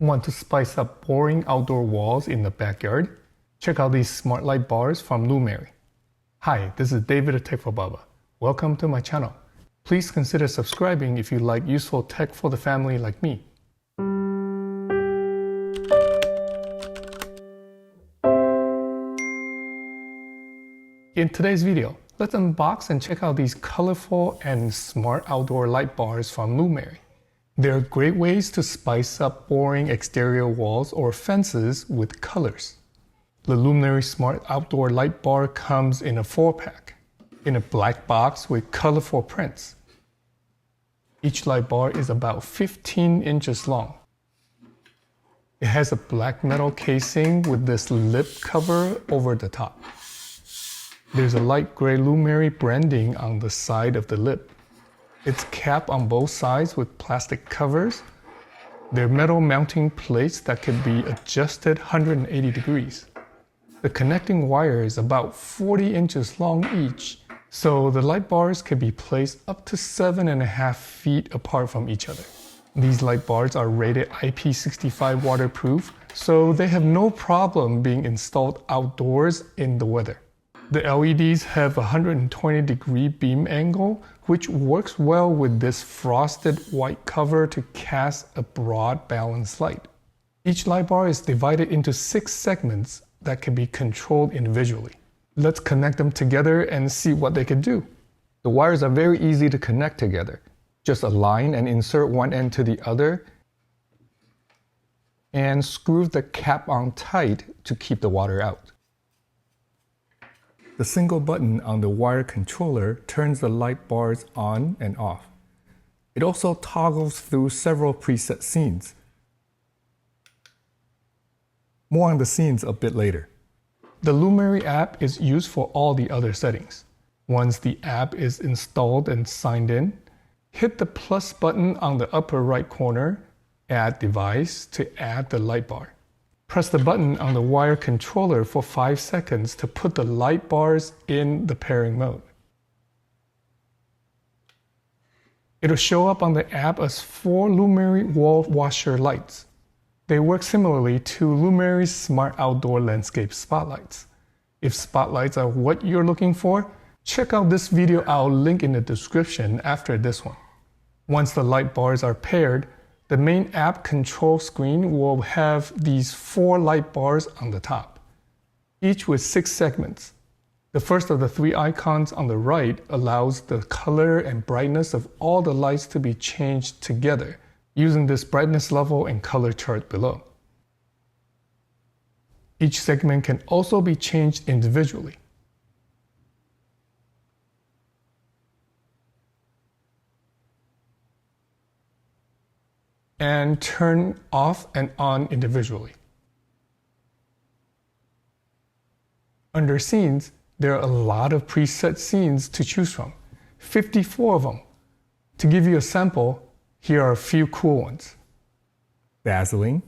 Want to spice up boring outdoor walls in the backyard? Check out these smart light bars from Lumary. Hi, this is David, a Tech for Baba. Welcome to my channel. Please consider subscribing if you like useful tech for the family like me. In today's video, let's unbox and check out these colorful and smart outdoor light bars from Lumary. They're great ways to spice up boring exterior walls or fences with colors. The Lumary Smart Outdoor Light Bar comes in a 4-pack, in a black box with colorful prints. Each light bar is about 15 inches long. It has a black metal casing with this lip cover over the top. There's a light gray Lumary branding on the side of the lip. It's capped on both sides with plastic covers. They're metal mounting plates that can be adjusted 180 degrees. The connecting wire is about 40 inches long each, so the light bars can be placed up to 7.5 feet apart from each other. These light bars are rated IP65 waterproof, so they have no problem being installed outdoors in the weather. The LEDs have a 120-degree beam angle, which works well with this frosted white cover to cast a broad, balanced light. Each light bar is divided into 6 segments that can be controlled individually. Let's connect them together and see what they can do. The wires are very easy to connect together. Just align and insert one end to the other, and screw the cap on tight to keep the water out. The single button on the wire controller turns the light bars on and off. It also toggles through several preset scenes. More on the scenes a bit later. The Lumary app is used for all the other settings. Once the app is installed and signed in, hit the plus button on the upper right corner, Add Device, to add the light bar. Press the button on the wire controller for 5 seconds to put the light bars in the pairing mode. It'll show up on the app as 4 Lumary wall washer lights. They work similarly to Lumary's Smart Outdoor Landscape Spotlights. If spotlights are what you're looking for, check out this video I'll link in the description after this one. Once the light bars are paired, the main app control screen will have these 4 light bars on the top, each with 6 segments. The first of the 3 icons on the right allows the color and brightness of all the lights to be changed together using this brightness level and color chart below. Each segment can also be changed individually. And turn off and on individually. Under Scenes, there are a lot of preset scenes to choose from, 54 of them. To give you a sample, here are a few cool ones. Dazzling,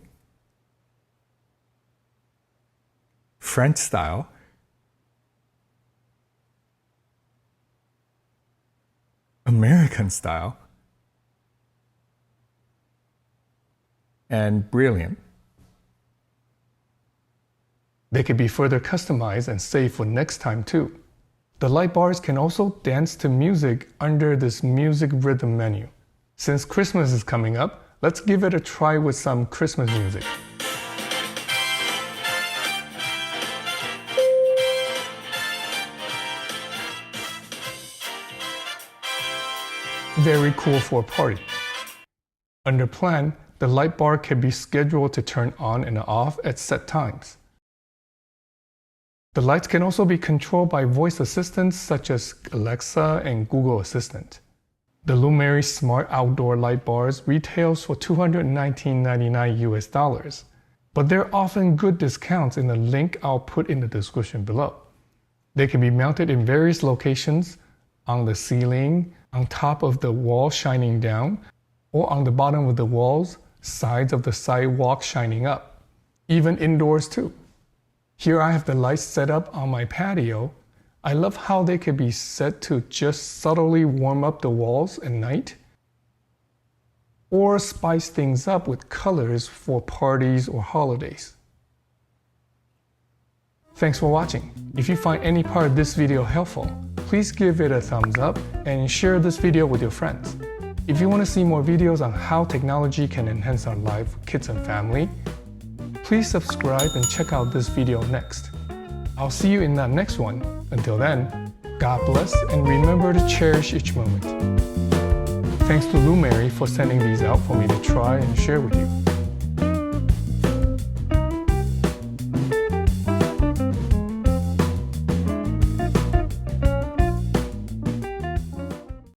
French style, American style, and brilliant. They can be further customized and saved for next time too. The light bars can also dance to music under this music rhythm menu. Since Christmas is coming up, let's give it a try with some Christmas music. Very cool for a party. Under Plan, the light bar can be scheduled to turn on and off at set times. The lights can also be controlled by voice assistants such as Alexa and Google Assistant. The Lumary Smart Outdoor Light Bars retails for $219.99 US, but there are often good discounts in the link I'll put in the description below. They can be mounted in various locations, on the ceiling, on top of the wall shining down, or on the bottom of the walls, sides of the sidewalk shining up, even indoors too. Here I have the lights set up on my patio. I love how they can be set to just subtly warm up the walls at night. or spice things up with colors for parties or holidays. Thanks for watching. If you find any part of this video helpful, please give it a thumbs up and share this video with your friends. If you want to see more videos on how technology can enhance our life with kids and family, please subscribe and check out this video next. I'll see you in that next one. Until then, God bless and remember to cherish each moment. Thanks to Lumary for sending these out for me to try and share with you.